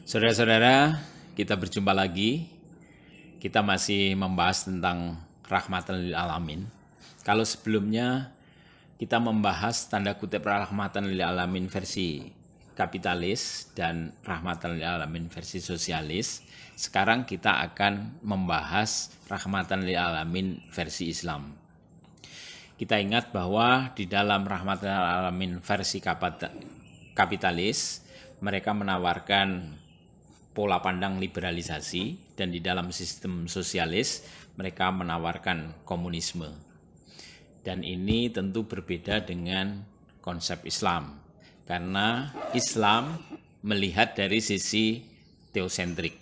Saudara-saudara, kita berjumpa lagi. Kita masih membahas tentang rahmatan lil alamin. Kalau sebelumnya kita membahas tanda kutip rahmatan lil alamin versi kapitalis dan rahmatan lil alamin versi sosialis, sekarang kita akan membahas rahmatan lil alamin versi Islam. Kita ingat bahwa di dalam rahmatan lil alamin versi kapitalis, mereka menawarkan pola pandang liberalisasi, dan di dalam sistem sosialis mereka menawarkan komunisme. Dan ini tentu berbeda dengan konsep Islam, karena Islam melihat dari sisi teosentrik.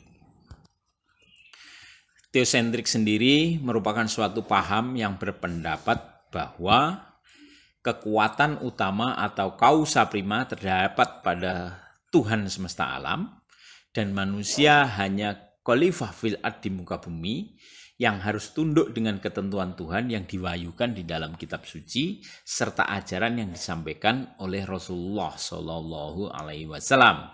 Teosentrik sendiri merupakan suatu paham yang berpendapat bahwa kekuatan utama atau kausa prima terdapat pada Tuhan semesta alam, dan manusia hanya khalifah fil ard di muka bumi yang harus tunduk dengan ketentuan Tuhan yang diwahyukan di dalam kitab suci serta ajaran yang disampaikan oleh Rasulullah Shallallahu Alaihi Wasallam.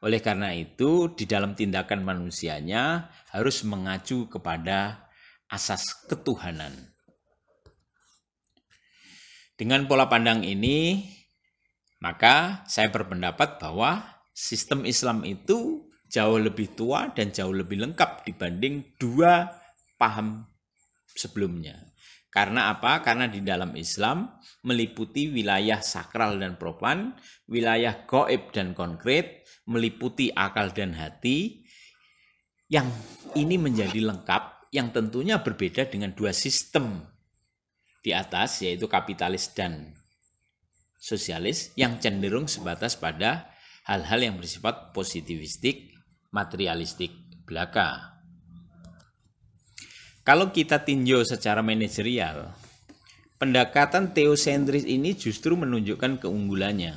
Oleh karena itu, di dalam tindakan manusianya harus mengacu kepada asas ketuhanan. Dengan pola pandang ini, maka saya berpendapat bahwa sistem Islam itu jauh lebih tua dan jauh lebih lengkap dibanding dua paham sebelumnya. Karena apa? Karena di dalam Islam meliputi wilayah sakral dan profan, wilayah gaib dan konkret, meliputi akal dan hati, yang ini menjadi lengkap, yang tentunya berbeda dengan dua sistem di atas, yaitu kapitalis dan sosialis, yang cenderung sebatas pada hal-hal yang bersifat positivistik, materialistik belaka. Kalau kita tinjau secara manajerial, pendekatan teosentris ini justru menunjukkan keunggulannya.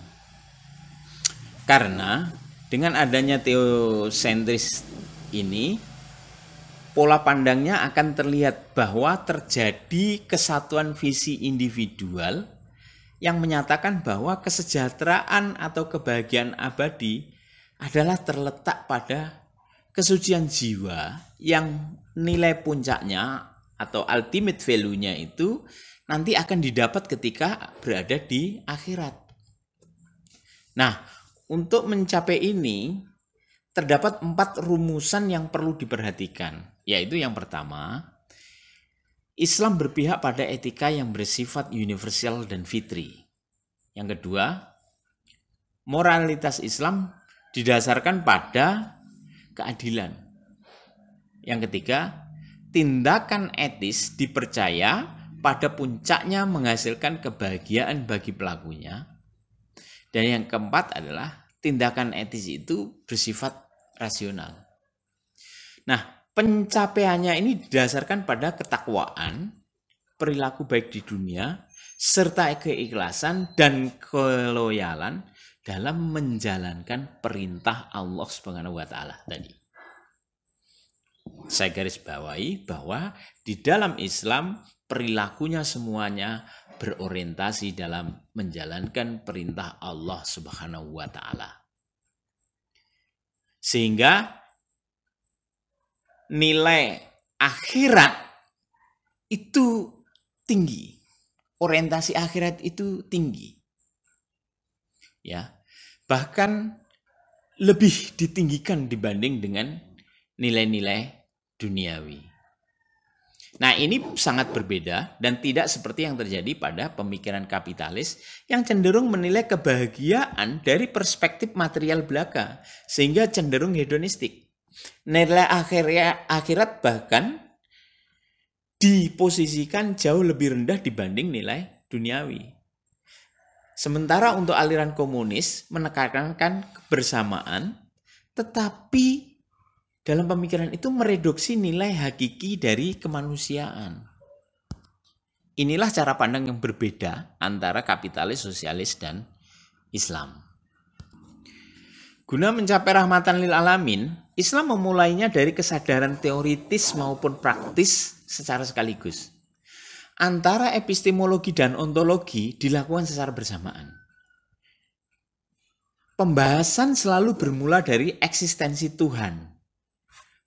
Karena dengan adanya teosentris ini, pola pandangnya akan terlihat bahwa terjadi kesatuan visi individual yang menyatakan bahwa kesejahteraan atau kebahagiaan abadi adalah terletak pada kesucian jiwa yang nilai puncaknya atau ultimate value-nya itu nanti akan didapat ketika berada di akhirat. Nah, untuk mencapai ini terdapat 4 rumusan yang perlu diperhatikan, yaitu yang pertama, Islam berpihak pada etika yang bersifat universal dan fitri. Yang kedua, moralitas Islam didasarkan pada keadilan. Yang ketiga, tindakan etis dipercaya pada puncaknya menghasilkan kebahagiaan bagi pelakunya. Dan yang keempat adalah tindakan etis itu bersifat rasional. Nah, pencapaiannya ini didasarkan pada ketakwaan, perilaku baik di dunia, serta keikhlasan dan keloyalan dalam menjalankan perintah Allah Subhanahu wa taala tadi. Saya garis bawahi bahwa di dalam Islam perilakunya semuanya berorientasi dalam menjalankan perintah Allah Subhanahu wa taala. Sehingga nilai akhirat itu tinggi. Orientasi akhirat itu tinggi. Ya. Bahkan lebih ditinggikan dibanding dengan nilai-nilai duniawi. Nah, ini sangat berbeda dan tidak seperti yang terjadi pada pemikiran kapitalis yang cenderung menilai kebahagiaan dari perspektif material belaka sehingga cenderung hedonistik. Nilai akhirat bahkan diposisikan jauh lebih rendah dibanding nilai duniawi. Sementara untuk aliran komunis menekankan kebersamaan, tetapi dalam pemikiran itu mereduksi nilai hakiki dari kemanusiaan. Inilah cara pandang yang berbeda antara kapitalis, sosialis, dan Islam. Guna mencapai rahmatan lil alamin, Islam memulainya dari kesadaran teoritis maupun praktis secara sekaligus. Antara epistemologi dan ontologi dilakukan secara bersamaan. pembahasan selalu bermula dari eksistensi Tuhan,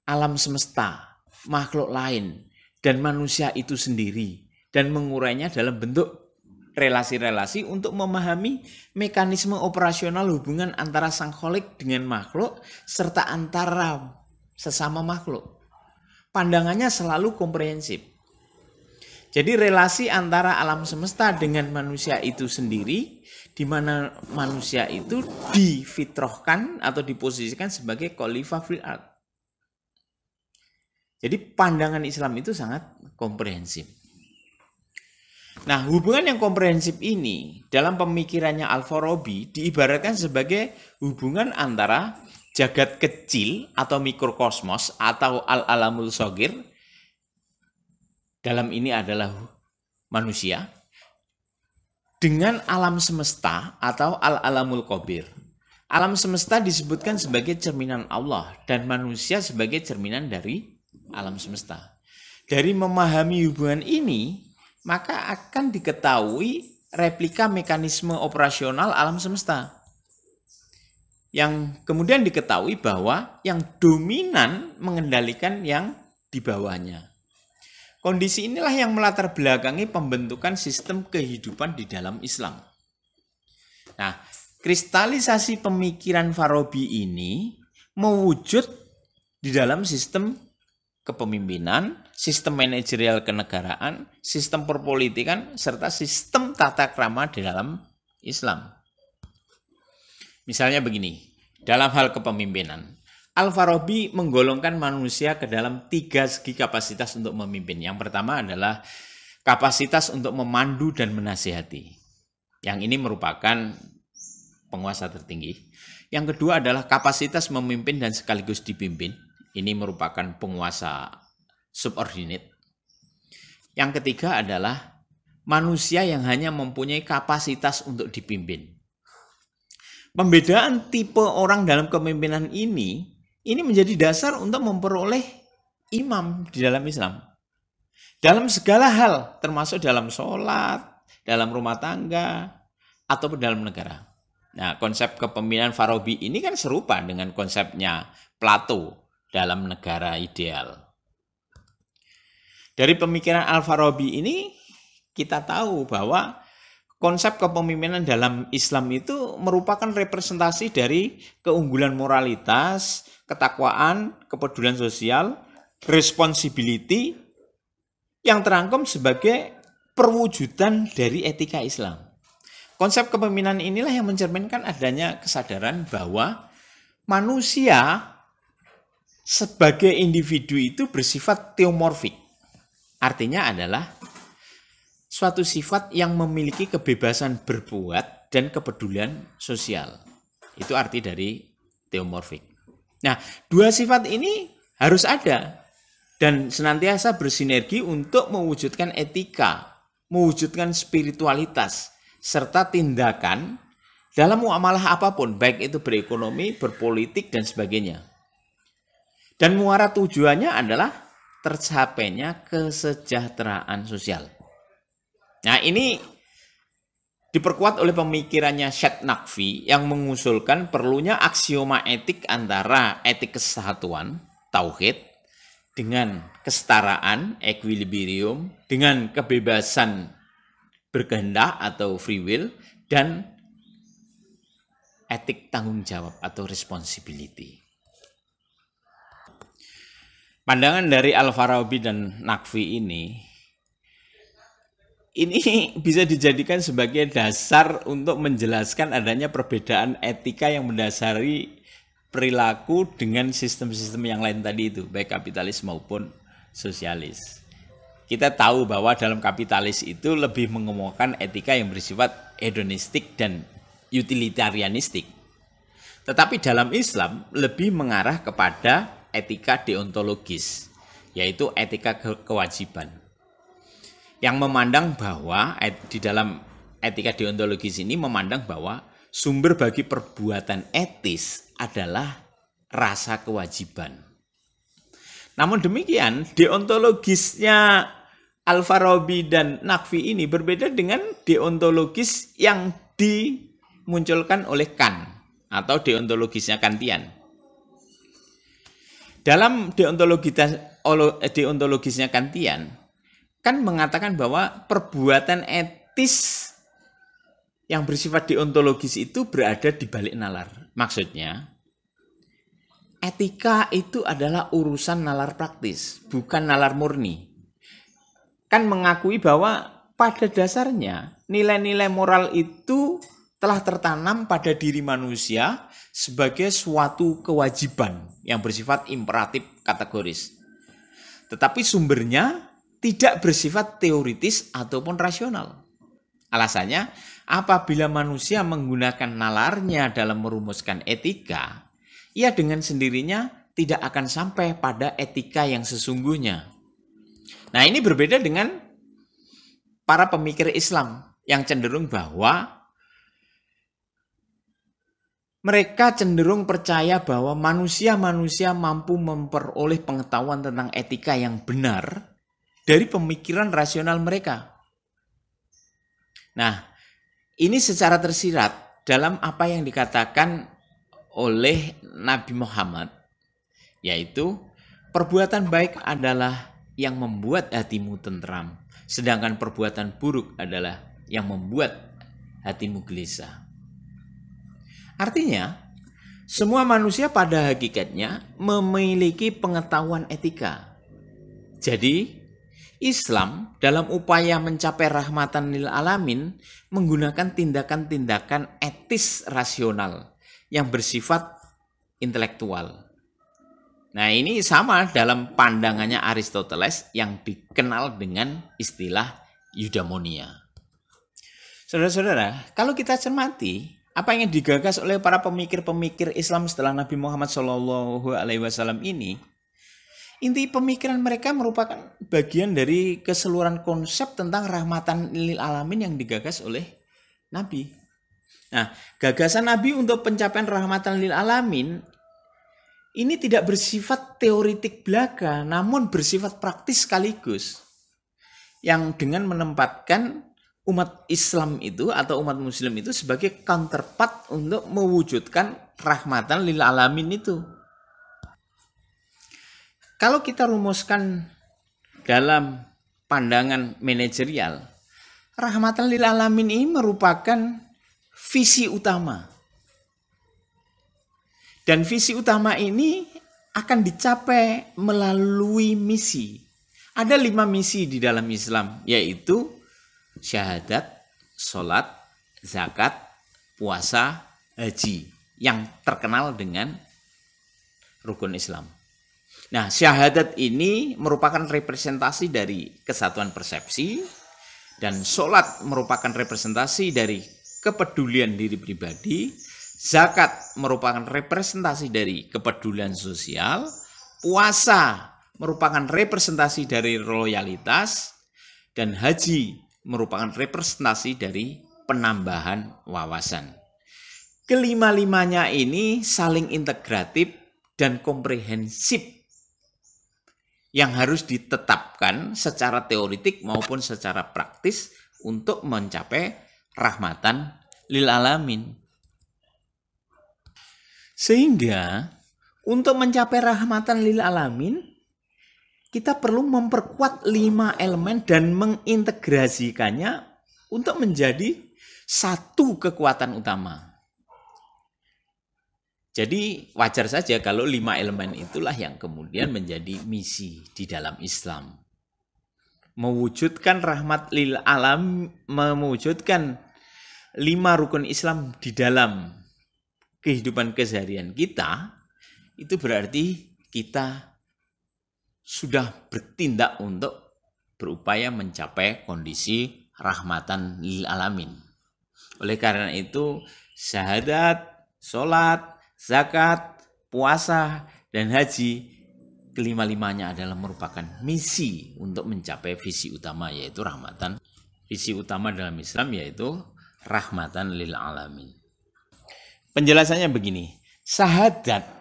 alam semesta, makhluk lain, dan manusia itu sendiri, dan mengurainya dalam bentuk relasi-relasi untuk memahami mekanisme operasional hubungan antara sang kholik dengan makhluk, serta antara sesama makhluk. Pandangannya selalu komprehensif. Jadi relasi antara alam semesta dengan manusia itu sendiri, di mana manusia itu difitrahkan atau diposisikan sebagai khalifah fil ard. Jadi pandangan Islam itu sangat komprehensif. Nah, hubungan yang komprehensif ini dalam pemikirannya Al-Farabi diibaratkan sebagai hubungan antara jagat kecil atau mikrokosmos atau al-alamul shogir, dalam ini adalah manusia, dengan alam semesta atau al-alamul kabir. Alam semesta disebutkan sebagai cerminan Allah dan manusia sebagai cerminan dari alam semesta. Dari memahami hubungan ini, maka akan diketahui replika mekanisme operasional alam semesta. Yang kemudian diketahui bahwa yang dominan mengendalikan yang di bawahnya. Kondisi inilah yang melatar belakangi pembentukan sistem kehidupan di dalam Islam. Nah, kristalisasi pemikiran Farabi ini mewujud di dalam sistem kepemimpinan, sistem manajerial kenegaraan, sistem perpolitikan, serta sistem tata krama di dalam Islam. Misalnya begini, dalam hal kepemimpinan, Al-Farabi menggolongkan manusia ke dalam 3 segi kapasitas untuk memimpin. Yang pertama adalah kapasitas untuk memandu dan menasihati. Yang ini merupakan penguasa tertinggi. Yang kedua adalah kapasitas memimpin dan sekaligus dipimpin. Ini merupakan penguasa subordinate. Yang ketiga adalah manusia yang hanya mempunyai kapasitas untuk dipimpin. Pembedaan tipe orang dalam kepemimpinan ini menjadi dasar untuk memperoleh imam di dalam Islam. Dalam segala hal, termasuk dalam sholat, dalam rumah tangga, ataupun dalam negara. Nah, konsep kepemimpinan Farabi ini kan serupa dengan konsepnya Plato dalam negara ideal. Dari pemikiran Al-Farabi ini, kita tahu bahwa konsep kepemimpinan dalam Islam itu merupakan representasi dari keunggulan moralitas, ketakwaan, kepedulian sosial, responsibility yang terangkum sebagai perwujudan dari etika Islam. Konsep kepemimpinan inilah yang mencerminkan adanya kesadaran bahwa manusia sebagai individu itu bersifat teomorfik. Artinya adalah suatu sifat yang memiliki kebebasan berbuat dan kepedulian sosial. Itu arti dari teomorfik. Nah, 2 sifat ini harus ada dan senantiasa bersinergi untuk mewujudkan etika, mewujudkan spiritualitas, serta tindakan dalam muamalah apapun, baik itu berekonomi, berpolitik, dan sebagainya. Dan muara tujuannya adalah tercapainya kesejahteraan sosial. Nah, ini diperkuat oleh pemikirannya Syed Naqvi yang mengusulkan perlunya aksioma etik antara etik kesatuan, tauhid, dengan kesetaraan, equilibrium, dengan kebebasan berkehendak atau free will, dan etik tanggung jawab atau responsibility. Pandangan dari Al-Farabi dan Naqvi ini bisa dijadikan sebagai dasar untuk menjelaskan adanya perbedaan etika yang mendasari perilaku dengan sistem-sistem yang lain tadi itu, baik kapitalis maupun sosialis. Kita tahu bahwa dalam kapitalis itu lebih mengemukakan etika yang bersifat hedonistik dan utilitarianistik. Tetapi dalam Islam lebih mengarah kepada etika deontologis, yaitu etika kewajiban. Yang memandang bahwa di dalam etika deontologis ini memandang bahwa sumber bagi perbuatan etis adalah rasa kewajiban. Namun demikian, deontologisnya Al-Farabi dan Naqvi ini berbeda dengan deontologis yang dimunculkan oleh Kant atau deontologisnya Kantian. Dalam deontologisnya Kantian kan mengatakan bahwa perbuatan etis yang bersifat deontologis itu berada di balik nalar. Maksudnya, etika itu adalah urusan nalar praktis, bukan nalar murni. Kan mengakui bahwa pada dasarnya nilai-nilai moral itu telah tertanam pada diri manusia sebagai suatu kewajiban yang bersifat imperatif kategoris. Tetapi sumbernya tidak bersifat teoritis ataupun rasional. Alasannya, apabila manusia menggunakan nalarnya dalam merumuskan etika, ia dengan sendirinya tidak akan sampai pada etika yang sesungguhnya. Nah, ini berbeda dengan para pemikir Islam yang cenderung bahwa mereka cenderung percaya bahwa manusia mampu memperoleh pengetahuan tentang etika yang benar dari pemikiran rasional mereka. Nah, ini secara tersirat dalam apa yang dikatakan oleh Nabi Muhammad, yaitu perbuatan baik adalah yang membuat hatimu tentram, sedangkan perbuatan buruk adalah yang membuat hatimu gelisah. Artinya, semua manusia pada hakikatnya memiliki pengetahuan etika. Jadi, Islam dalam upaya mencapai rahmatan lil alamin menggunakan tindakan-tindakan etis rasional yang bersifat intelektual. Nah, ini sama dalam pandangannya Aristoteles yang dikenal dengan istilah eudaimonia. Saudara-saudara, kalau kita cermati apa yang digagas oleh para pemikir-pemikir Islam setelah Nabi Muhammad SAW ini, inti pemikiran mereka merupakan bagian dari keseluruhan konsep tentang rahmatan lil alamin yang digagas oleh Nabi. Nah, gagasan Nabi untuk pencapaian rahmatan lil alamin ini tidak bersifat teoritik belaka, namun bersifat praktis sekaligus. Yang dengan menempatkan umat Islam itu atau umat Muslim itu sebagai counterpart untuk mewujudkan rahmatan lil alamin itu. Kalau kita rumuskan dalam pandangan manajerial, rahmatan lil alamin ini merupakan visi utama. Dan visi utama ini akan dicapai melalui misi. Ada 5 misi di dalam Islam, yaitu syahadat, sholat, zakat, puasa, haji, yang terkenal dengan rukun Islam. Nah, syahadat ini merupakan representasi dari kesatuan persepsi, dan sholat merupakan representasi dari kepedulian diri pribadi, zakat merupakan representasi dari kepedulian sosial, puasa merupakan representasi dari loyalitas, dan haji merupakan representasi dari penambahan wawasan. Kelima-limanya ini saling integratif dan komprehensif yang harus ditetapkan secara teoritik maupun secara praktis untuk mencapai rahmatan lil alamin. Sehingga untuk mencapai rahmatan lil alamin, kita perlu memperkuat 5 elemen dan mengintegrasikannya untuk menjadi satu kekuatan utama. Jadi wajar saja kalau 5 elemen itulah yang kemudian menjadi misi di dalam Islam. Mewujudkan rahmat lil alam, mewujudkan 5 rukun Islam di dalam kehidupan keseharian kita, itu berarti kita sudah bertindak untuk berupaya mencapai kondisi rahmatan lil alamin. Oleh karena itu, syahadat, sholat, zakat, puasa, dan haji, kelima-limanya adalah merupakan misi untuk mencapai visi utama, yaitu rahmatan. Visi utama dalam Islam yaitu rahmatan lil alamin. Penjelasannya begini, syahadat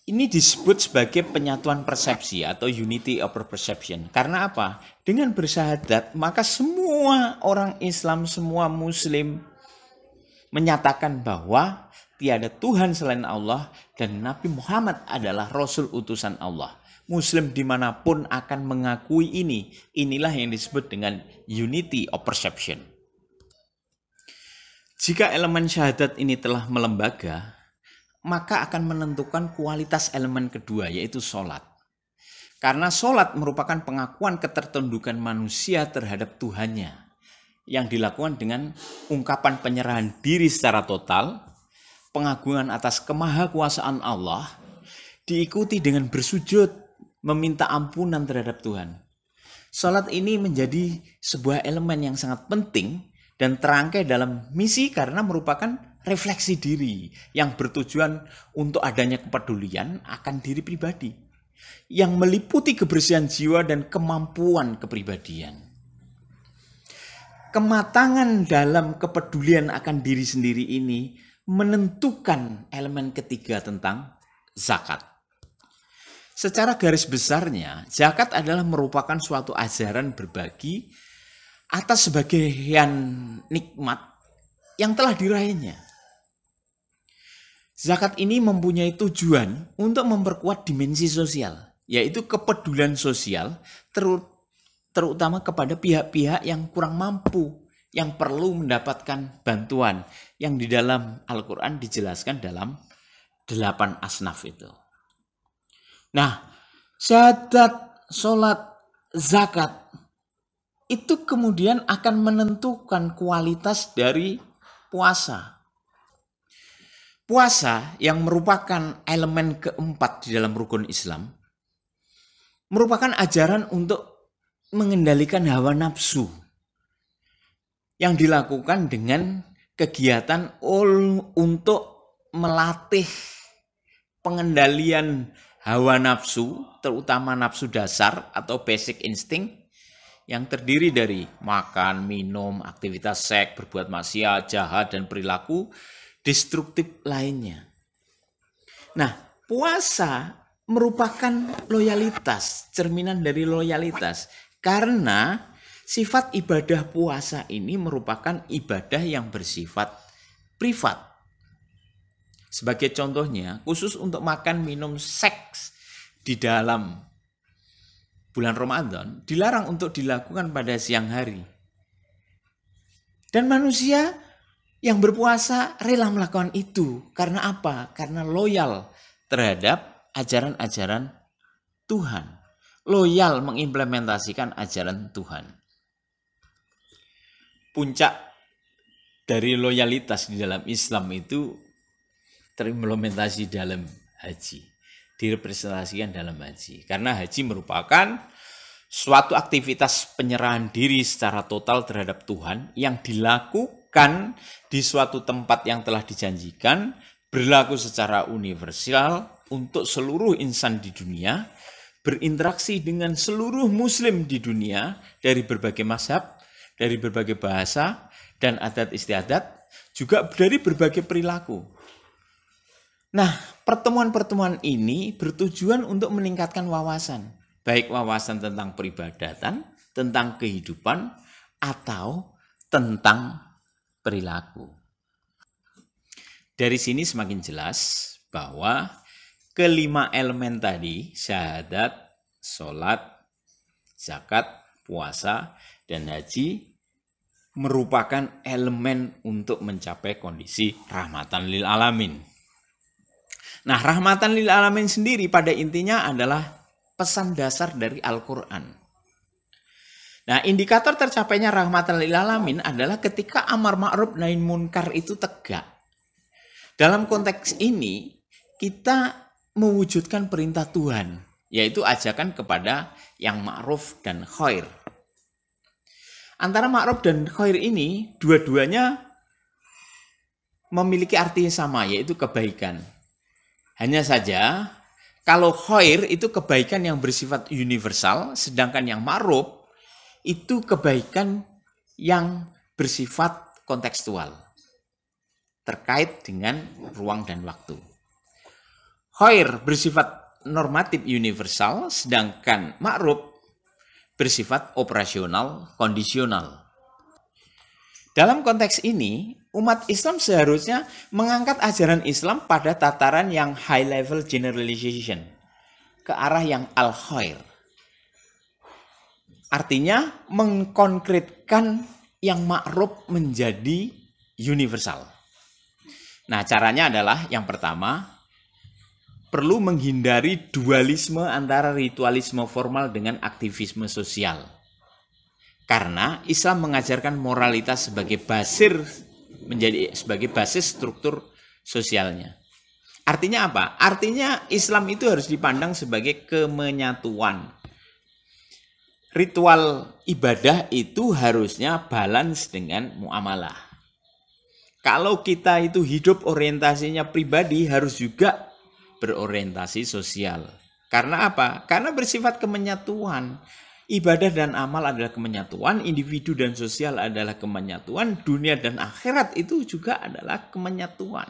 ini disebut sebagai penyatuan persepsi atau unity of perception. Karena apa? Dengan bersyahadat, maka semua orang Islam, semua Muslim menyatakan bahwa tiada Tuhan selain Allah dan Nabi Muhammad adalah Rasul utusan Allah. Muslim dimanapun akan mengakui ini. Inilah yang disebut dengan unity of perception. Jika elemen syahadat ini telah melembaga, maka akan menentukan kualitas elemen kedua, yaitu sholat. Karena sholat merupakan pengakuan ketertundukan manusia terhadap Tuhannya, yang dilakukan dengan ungkapan penyerahan diri secara total, pengagungan atas kemahakuasaan Allah, diikuti dengan bersujud, meminta ampunan terhadap Tuhan. Salat ini menjadi sebuah elemen yang sangat penting dan terangkai dalam misi karena merupakan refleksi diri yang bertujuan untuk adanya kepedulian akan diri pribadi, yang meliputi kebersihan jiwa dan kemampuan kepribadian. Kematangan dalam kepedulian akan diri sendiri ini menentukan elemen ketiga tentang zakat. Secara garis besarnya, zakat adalah merupakan suatu ajaran berbagi atas sebagian nikmat yang telah diraihnya. Zakat ini mempunyai tujuan untuk memperkuat dimensi sosial, yaitu kepedulian sosial, terutama kepada pihak-pihak yang kurang mampu, yang perlu mendapatkan bantuan, yang di dalam Al-Quran dijelaskan dalam 8 asnaf itu. Nah, syahadat, sholat, zakat itu kemudian akan menentukan kualitas dari puasa. Puasa yang merupakan elemen keempat di dalam rukun Islam merupakan ajaran untuk mengendalikan hawa nafsu yang dilakukan dengan kegiatan untuk melatih pengendalian hawa nafsu, terutama nafsu dasar atau basic instinct yang terdiri dari makan, minum, aktivitas seks, berbuat maksiat, jahat, dan perilaku destruktif lainnya. Nah, puasa merupakan loyalitas, cerminan dari loyalitas. Karena sifat ibadah puasa ini merupakan ibadah yang bersifat privat. Sebagai contohnya, khusus untuk makan, minum, seks di dalam bulan Ramadan dilarang untuk dilakukan pada siang hari. Dan manusia yang berpuasa rela melakukan itu. Karena apa? Karena loyal terhadap ajaran-ajaran Tuhan. Loyal mengimplementasikan ajaran Tuhan. Puncak dari loyalitas di dalam Islam itu terimplementasi dalam haji, direpresentasikan dalam haji. Karena haji merupakan suatu aktivitas penyerahan diri secara total terhadap Tuhan yang dilakukan di suatu tempat yang telah dijanjikan, berlaku secara universal untuk seluruh insan di dunia, berinteraksi dengan seluruh muslim di dunia dari berbagai mazhab, dari berbagai bahasa dan adat istiadat, juga dari berbagai perilaku. Nah, pertemuan-pertemuan ini bertujuan untuk meningkatkan wawasan, baik wawasan tentang peribadatan, tentang kehidupan, atau tentang perilaku. Dari sini semakin jelas bahwa kelima elemen tadi, syahadat, sholat, zakat, puasa, dan haji, merupakan elemen untuk mencapai kondisi rahmatan lil alamin. Nah, rahmatan lil alamin sendiri pada intinya adalah pesan dasar dari Al-Quran. Nah, indikator tercapainya rahmatan lil alamin adalah ketika amar ma'ruf nahi munkar itu tegak. Dalam konteks ini, kita mewujudkan perintah Tuhan, yaitu ajakan kepada yang ma'ruf dan khair. Antara ma'ruf dan khair ini, dua-duanya memiliki arti yang sama, yaitu kebaikan. Hanya saja, kalau khair itu kebaikan yang bersifat universal, sedangkan yang ma'ruf itu kebaikan yang bersifat kontekstual, terkait dengan ruang dan waktu. Khair bersifat normatif universal, sedangkan ma'ruf bersifat operasional kondisional. Dalam konteks ini, Umat Islam seharusnya mengangkat ajaran Islam pada tataran yang high level generalization, ke arah yang al-khair. Artinya mengkonkretkan yang ma'ruf menjadi universal. Nah, caranya adalah yang pertama, perlu menghindari dualisme antara ritualisme formal dengan aktivisme sosial. Karena Islam mengajarkan moralitas sebagai basis struktur sosialnya. Artinya apa? Artinya Islam itu harus dipandang sebagai kemenyatuan. Ritual ibadah itu harusnya balance dengan muamalah. Kalau kita itu hidup orientasinya pribadi, harus juga berorientasi sosial. Karena apa? Karena bersifat kemenyatuan. Ibadah dan amal adalah kemenyatuan, individu dan sosial adalah kemenyatuan, dunia dan akhirat itu juga adalah kemenyatuan.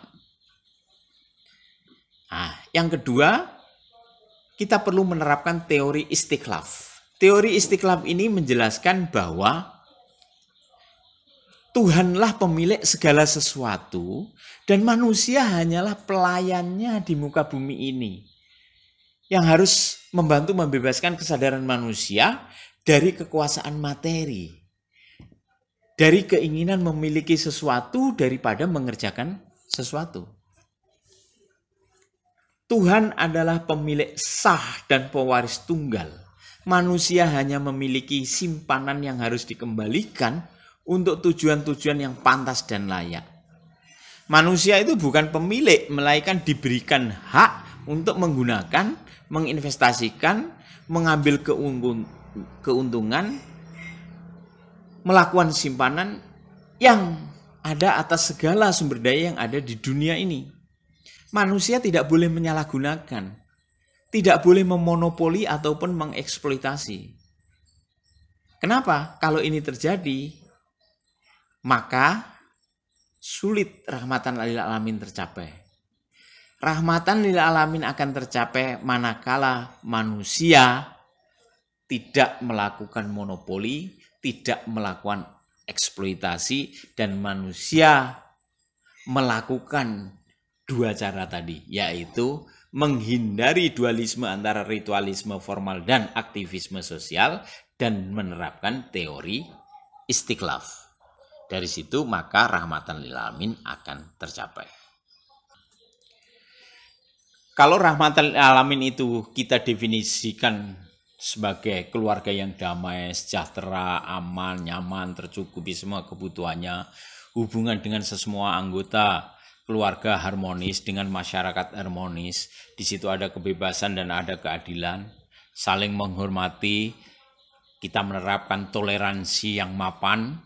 Nah, yang kedua, kita perlu menerapkan teori istikhlaf. Teori istikhlaf ini menjelaskan bahwa Tuhanlah pemilik segala sesuatu dan manusia hanyalah pelayannya di muka bumi ini, yang harus membantu membebaskan kesadaran manusia dari kekuasaan materi, dari keinginan memiliki sesuatu daripada mengerjakan sesuatu. Tuhan adalah pemilik sah dan pewaris tunggal. Manusia hanya memiliki simpanan yang harus dikembalikan untuk tujuan-tujuan yang pantas dan layak. Manusia itu bukan pemilik, melainkan diberikan hak untuk menggunakan, menginvestasikan, mengambil keuntungan, melakukan simpanan yang ada atas segala sumber daya yang ada di dunia ini. Manusia tidak boleh menyalahgunakan, tidak boleh memonopoli ataupun mengeksploitasi. Kenapa? Kalau ini terjadi, maka sulit rahmatan lil alamin tercapai. Rahmatan lil alamin akan tercapai manakala manusia tidak melakukan monopoli, tidak melakukan eksploitasi, dan manusia melakukan dua cara tadi, yaitu menghindari dualisme antara ritualisme formal dan aktivisme sosial dan menerapkan teori istikhlaf. Dari situ maka rahmatan lil alamin akan tercapai. Kalau rahmatan lil alamin itu kita definisikan sebagai keluarga yang damai, sejahtera, aman, nyaman, tercukupi semua kebutuhannya, hubungan dengan semua anggota keluarga harmonis dengan masyarakat harmonis, di situ ada kebebasan dan ada keadilan, saling menghormati, kita menerapkan toleransi yang mapan,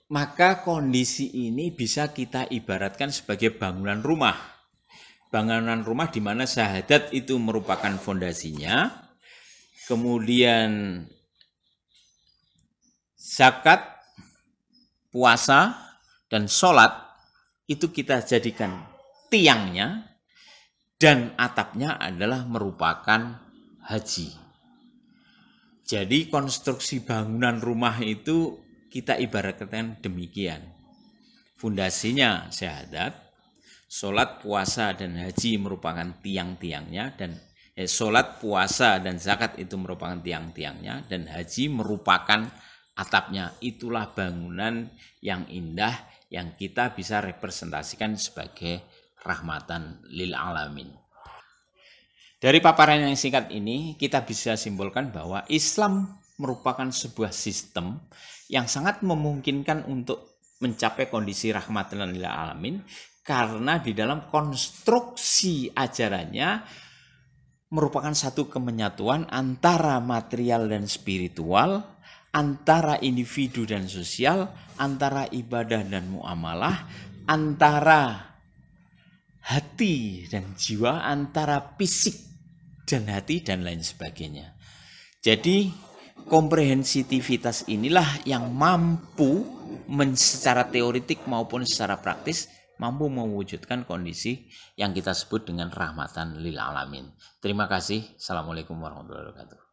maka kondisi ini bisa kita ibaratkan sebagai bangunan rumah. Bangunan rumah di mana syahadat itu merupakan fondasinya, kemudian zakat, puasa, dan sholat itu kita jadikan tiangnya, dan atapnya adalah merupakan haji. Jadi konstruksi bangunan rumah itu kita ibaratkan demikian. Fondasinya syahadat, sholat, puasa, dan haji merupakan tiang-tiangnya, dan sholat, puasa, dan zakat itu merupakan tiang-tiangnya, dan haji merupakan atapnya. Itulah bangunan yang indah yang kita bisa representasikan sebagai rahmatan lil alamin. Dari paparan yang singkat ini, kita bisa simpulkan bahwa Islam merupakan sebuah sistem yang sangat memungkinkan untuk mencapai kondisi rahmatan lil alamin, karena di dalam konstruksi ajarannya merupakan satu kemenyatuan antara material dan spiritual, antara individu dan sosial, antara ibadah dan muamalah, antara hati dan jiwa, antara fisik dan hati, dan lain sebagainya. Jadi komprehensivitas inilah yang mampu secara teoretik maupun secara praktis mampu mewujudkan kondisi yang kita sebut dengan rahmatan lil alamin. Terima kasih. Assalamualaikum warahmatullahi wabarakatuh.